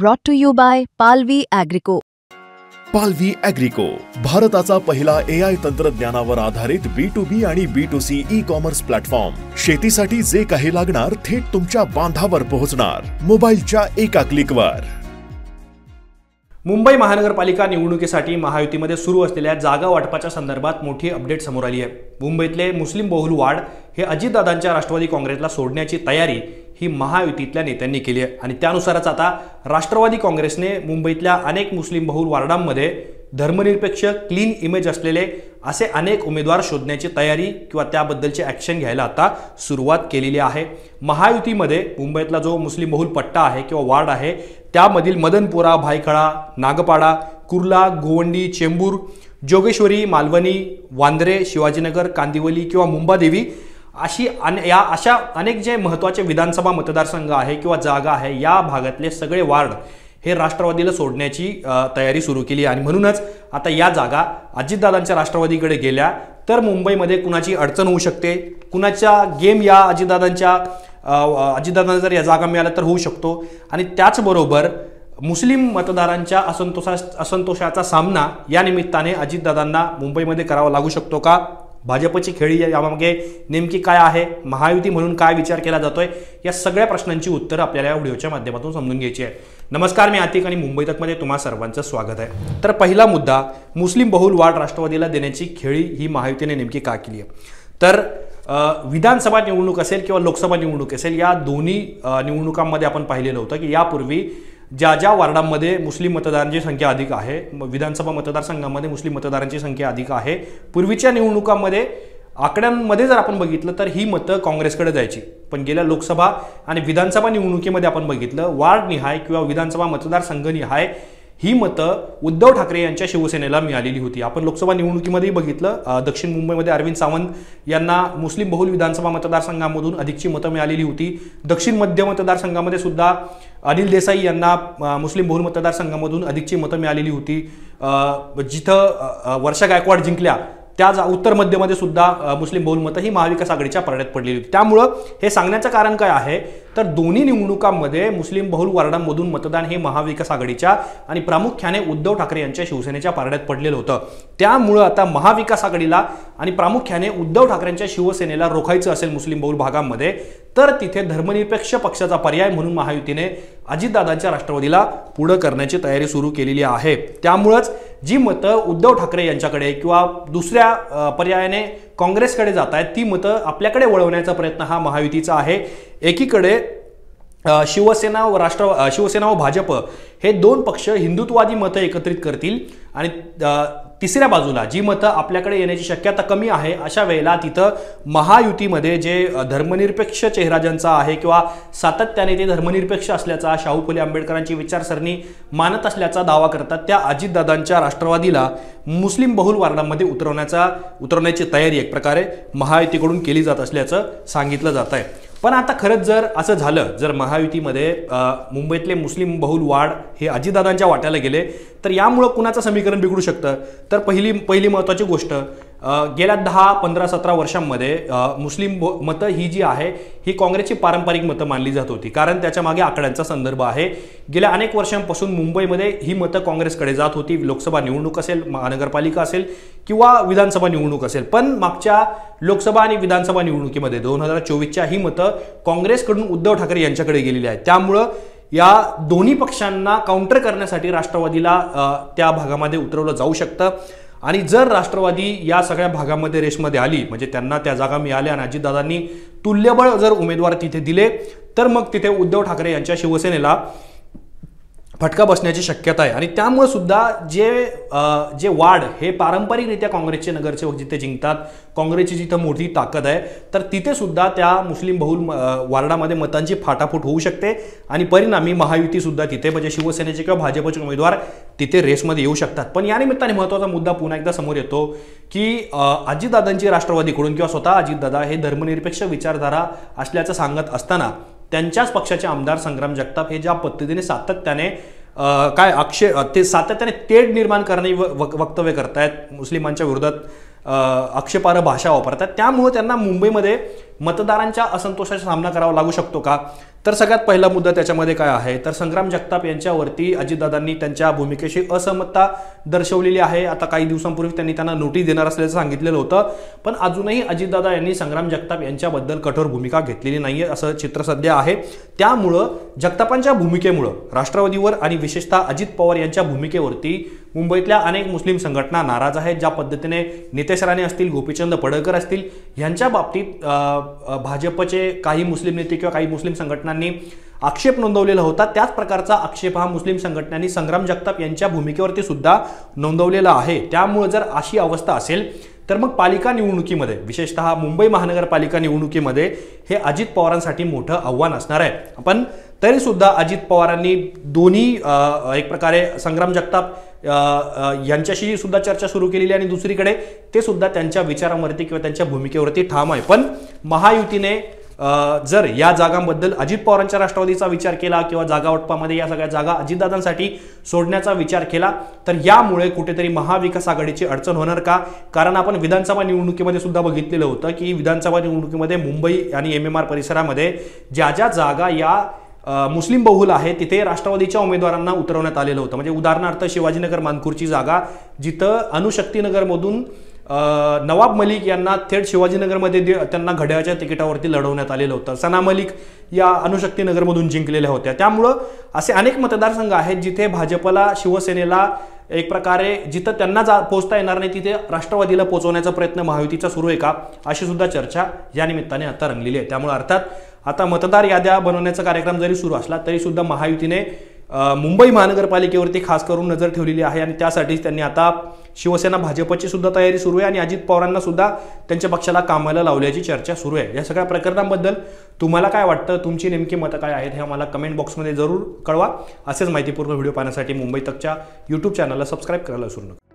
Brought to you by Palvi Agrico. पालवी ॲग्रिको, भारताचा पहिला AI तंत्रज्ञानावर आधारित B2B आणि B2C ई-कॉमर्स प्लॅटफॉर्म. शेतीसाठी जे काही लागणार थेट तुमच्या बांधावर पोहोचणार, मोबाईलच्या एका क्लिकवर. मुंबई महानगरपालिका निवडणुकीसाठी महायुतीमध्ये सुरू असलेल्या जागा वाटपाच्या संदर्भात मोठी अपडेट समोर आली आहे. मुंबईतले मुस्लिम बहुल वार्ड हे अजितदादांच्या राष्ट्रवादी काँग्रेसला सोडण्याची तयारी ही महायुतीतल्या नेत्यांनी केली आहे आणि त्यानुसारच आता राष्ट्रवादी काँग्रेसने मुंबईतल्या अनेक मुस्लिम बहुल वार्डांमध्ये धर्मनिरपेक्ष क्लीन इमेज असलेले असे अनेक उमेदवार शोधण्याची तयारी किंवा त्याबद्दलची ॲक्शन घ्यायला आता सुरुवात केलेली आहे. महायुतीमध्ये मुंबईतला जो मुस्लिम बहुल पट्टा आहे किंवा वार्ड आहे त्यामधील मदनपुरा, भायखळा, नागपाडा, कुर्ला, गोवंडी, चेंबूर, जोगेश्वरी, मालवणी, वांद्रे, शिवाजीनगर, कांदिवली किंवा मुंबादेवी अशा अनेक जे महत्त्वाचे विधानसभा मतदारसंघ आहे किंवा जागा आहे या भागातले सगळे वार्ड हे राष्ट्रवादीला सोडण्याची तयारी सुरू केली आणि म्हणूनच आता या जागा अजितदादांच्या राष्ट्रवादीकडे गेल्या तर मुंबईमध्ये कुणाची अडचण होऊ शकते, कुणाच्या गेम या अजितदादांना जर या जागा मिळाल्या तर होऊ शकतो आणि त्याचबरोबर मुस्लिम मतदारांच्या असंतोषाचा सामना या निमित्ताने अजितदादांना मुंबईमध्ये करावा लागू शकतो का? भाजपची खेळी यामागे नेमकी काय आहे, महायुती म्हणून काय विचार केला जातोय, या सगळ्या प्रश्नांची उत्तरं आपल्याला या व्हिडिओच्या माध्यमातून समजून घ्यायची आहे. नमस्कार, मी आतिक आणि मुंबई तकमध्ये तुम्हा सर्वांचं स्वागत आहे. तर पहिला मुद्दा, मुस्लिम बहुल वार्ड राष्ट्रवादीला देण्याची खेळी ही महायुतीने नेमकी का केली आहे? तर विधानसभा निवडणूक असेल किंवा लोकसभा निवडणूक असेल या दोन्ही निवडणुकांमध्ये आपण पाहिलेलं होतं की यापूर्वी ज्या वार्डांमध्ये मुस्लिम मतदारांची संख्या अधिक आहे, विधानसभा मतदारसंघामध्ये मुस्लिम मतदारांची संख्या अधिक आहे, पूर्वीच्या निवडणुकांमध्ये आकड्यांमध्ये जर आपण बघितलं तर ही मतं काँग्रेसकडे जायची. पण गेल्या लोकसभा आणि विधानसभा निवडणुकीमध्ये आपण बघितलं वार्ड निहाय किंवा विधानसभा मतदारसंघ निहाय ही मतं उद्धव ठाकरे यांच्या शिवसेनेला मिळालेली होती. आपण लोकसभा निवडणुकीमध्येही बघितलं, दक्षिण मुंबईमध्ये अरविंद सावंत यांना मुस्लिम बहुल विधानसभा मतदारसंघामधून अधिकची मतं मिळालेली होती. दक्षिण मध्य मतदारसंघामध्ये सुद्धा अनिल देसाई यांना मुस्लिम बहुल मतदारसंघामधून अधिकची मतं मिळालेली होती. जिथं वर्षा गायकवाड जिंकल्या त्या उत्तर मध्यमध्ये सुद्धा मुस्लिम बहुल मतं ही महाविकास आघाडीच्या परड्यात पडलेली होती. त्यामुळं हे सांगण्याचं कारण काय आहे तर दोन्ही निवडणुकांमध्ये मुस्लिम बहुल वार्डांमधून मतदान हे महाविकास आघाडीच्या आणि प्रामुख्याने उद्धव ठाकरे यांच्या शिवसेनेच्या परड्यात पडलेलं होतं. त्यामुळं आता महाविकास आघाडीला आणि प्रामुख्याने उद्धव ठाकरेंच्या शिवसेनेला रोखायचं असेल मुस्लिम बहुल भागांमध्ये तर तिथे धर्मनिरपेक्ष पक्षाचा पर्याय म्हणून महायुतीने अजितदादांच्या राष्ट्रवादीला पुढं करण्याची तयारी सुरू केलेली आहे. त्यामुळंच जी मतं उद्धव ठाकरे यांच्याकडे किंवा दुसऱ्या पर्यायाने काँग्रेसकडे जात आहेत ती मतं आपल्याकडे वळवण्याचा प्रयत्न हा महायुतीचा आहे. एकीकडे शिवसेना व भाजप हे दोन पक्ष हिंदुत्ववादी मतं एकत्रित करतील आणि तिसऱ्या बाजूला जी मतं आपल्याकडे येण्याची शक्यता कमी आहे अशा वेळेला तिथं महायुतीमध्ये जे धर्मनिरपेक्ष चेहरा ज्यांचा आहे किंवा सातत्याने ते धर्मनिरपेक्ष असल्याचा, शाहू फुले आंबेडकरांची विचारसरणी मानत असल्याचा दावा करतात त्या अजितदादांच्या राष्ट्रवादीला मुस्लिम बहुल वार्डांमध्ये उतरवण्याची तयारी एक प्रकारे महायुतीकडून केली जात असल्याचं सांगितलं जात आहे. पण आता खरंच जर असं झालं, जर महायुतीमध्ये मुंबईतले मुस्लिम बहुल वार्ड हे अजितदादांच्या वाट्याला गेले तर यामुळं कुणाचं समीकरण बिघडू शकतं? तर पहिली महत्त्वाची गोष्ट, गेल्या 10, 15, 17 वर्षांमध्ये मुस्लिम मतं ही जी आहे ही काँग्रेसची पारंपरिक मतं मानली जात होती कारण त्याच्या मागे आकड्यांचा संदर्भ आहे. गेल्या अनेक वर्षांपासून मुंबईमध्ये ही मतं काँग्रेसकडे जात होती, लोकसभा निवडणूक असेल, महानगरपालिका असेल किंवा विधानसभा निवडणूक असेल. पण मागच्या लोकसभा आणि विधानसभा निवडणुकीमध्ये 2024च्या ही मतं काँग्रेसकडून उद्धव ठाकरे यांच्याकडे गेलेली आहेत. त्यामुळं या दोन्ही पक्षांना काउंटर करण्यासाठी राष्ट्रवादीला त्या भागामध्ये उतरवलं जाऊ शकतं आणि जर राष्ट्रवादी या सगळ्या भागामध्ये रेसमध्ये आली म्हणजे त्यांना त्या जागा मिळाल्या आणि अजितदादांनी तुल्यबळ जर उमेदवार तिथे दिले तर मग तिथे उद्धव ठाकरे यांच्या शिवसेनेला फटका बसण्याची शक्यता आहे. आणि त्यामुळे सुद्धा जे वार्ड हे पारंपरिकरित्या काँग्रेसचे नगरसेवक जिथे जिंकतात, काँग्रेसची जिथं मोठी ताकद आहे तर तिथे सुद्धा त्या मुस्लिम बहुल वार्डामध्ये मतांची फाटाफूट होऊ शकते आणि परिणामी महायुती सुद्धा तिथे म्हणजे शिवसेनेचे किंवा भाजपचे उमेदवार तिथे रेसमध्ये येऊ शकतात. पण या निमित्ताने महत्त्वाचा मुद्दा पुन्हा एकदा समोर येतो की अजितदादांची राष्ट्रवादीकडून किंवा स्वतः अजितदादा हे धर्मनिरपेक्ष विचारधारा असल्याचं सांगत असताना त्यांच्याच पक्षाचे आमदार संग्राम जगताप हे ज्या पद्धतीने सातत्याने सातत्याने तेढ निर्माण करणारी वक्तव्य करतायत, मुस्लिमांच्या विरोधात आक्षेपार्ह भाषा वापरतात, त्यामुळे त्यांना मुंबईमध्ये मतदारांच्या असंतोषाचा सामना करावा लागू शकतो का? तर सगळ्यात पहिला मुद्दा त्याच्यामध्ये काय आहे तर संग्राम जगताप यांच्यावरती अजितदादांनी त्यांच्या भूमिकेशी असहमतता दर्शवलेली आहे. आता काही दिवसांपूर्वी त्यांना नोटीस देणार असल्याचं सांगितलेलं होतं, पण अजूनही अजितदादा यांनी संग्राम जगताप यांच्याबद्दल कठोर भूमिका घेतलेली नाहीये असं चित्र सध्या आहे. त्यामुळं जगतापांच्या भूमिकेमुळं राष्ट्रवादीवर आणि विशेषतः अजित पवार यांच्या भूमिकेवरती मुंबईतल्या अनेक मुस्लिम संघटना नाराज आहेत. ज्या पद्धतीने नितेश राणे असतील, गोपीचंद पडळकर असतील यांच्या बाबतीत भाजपचे काही मुस्लिम नेते किंवा काही मुस्लिम संघटनांनी आक्षेप नोंदवलेला होता, त्याच प्रकारचा आक्षेप हा मुस्लिम संघटनांनी संग्राम जगताप यांच्या भूमिकेवरती सुद्धा नोंदवलेला आहे. त्यामुळे जर अशी अवस्था असेल तर मग पालिका निवडणुकीमध्ये विशेषतः मुंबई महानगरपालिका निवडणुकीमध्ये हे अजित पवारांसाठी मोठं आव्हान असणार आहे. पण तरी सुद्धा अजित पवारांनी दोन्ही एक प्रकारे संग्राम जगताप यांच्याशी सुद्धा चर्चा सुरू केलेली आणि दुसरीकडे ते सुद्धा त्यांच्या विचारांवरती किंवा त्यांच्या भूमिकेवरती ठाम आहे. पण महायुतीने जर या जागांबद्दल अजित पवारांच्या राष्ट्रवादीचा विचार केला किंवा जागा वाटपामध्ये या सगळ्या जागा अजितदादांसाठी सोडण्याचा विचार केला तर यामुळे कुठेतरी महाविकास आघाडीची अडचण होणार का? कारण आपण विधानसभा निवडणुकीमध्ये सुद्धा बघितलेलं होतं की विधानसभा निवडणुकीमध्ये मुंबई आणि MMR परिसरामध्ये ज्या ज्या जागा या मुस्लिम बहुल आहे तिथे राष्ट्रवादीच्या उमेदवारांना उतरवण्यात आलेलं होतं. म्हणजे उदाहरणार्थ शिवाजीनगर मानखुर्दची जागा जिथं अणुशक्तीनगरमधून नवाब मलिक यांना थेट शिवाजीनगरमध्ये त्यांना घड्याळाच्या तिकिटावरती लढवण्यात आलेलं होतं. सना मलिक या अणुशक्तीनगरमधून जिंकलेल्या होत्या. त्यामुळं असे अनेक मतदारसंघ आहेत जिथे भाजपला, शिवसेनेला एक प्रकारे जिथं त्यांना पोहोचता येणार नाही तिथे राष्ट्रवादीला पोहोचवण्याचा प्रयत्न महायुतीचा सुरू आहे का, अशी सुद्धा चर्चा या निमित्ताने आता रंगलेली आहे. त्यामुळे अर्थात आता मतदार याद्या बनवण्याचा कार्यक्रम जरी सुरू असला तरी सुद्धा महायुतीने मुंबई महानगरपालिकेवरती खास करून नजर ठेवलेली आहे आणि त्यासाठीच त्यांनी आता शिवसेना भाजपची सुद्धा तयारी सुरू आहे आणि अजित पवारांना सुद्धा त्यांच्या पक्षाला कामाला लावल्याची चर्चा सुरू आहे. या सगळ्या प्रकरणांबद्दल तुम्हाला काय वाटतं, तुमची नेमकी मतं काय आहेत हे आम्हाला कमेंट बॉक्समध्ये जरूर कळवा. असेच माहितीपूर्ण व्हिडिओ पाहण्यासाठी मुंबई तकच्या YouTube चॅनलला सबस्क्राईब करायला विसरू नका.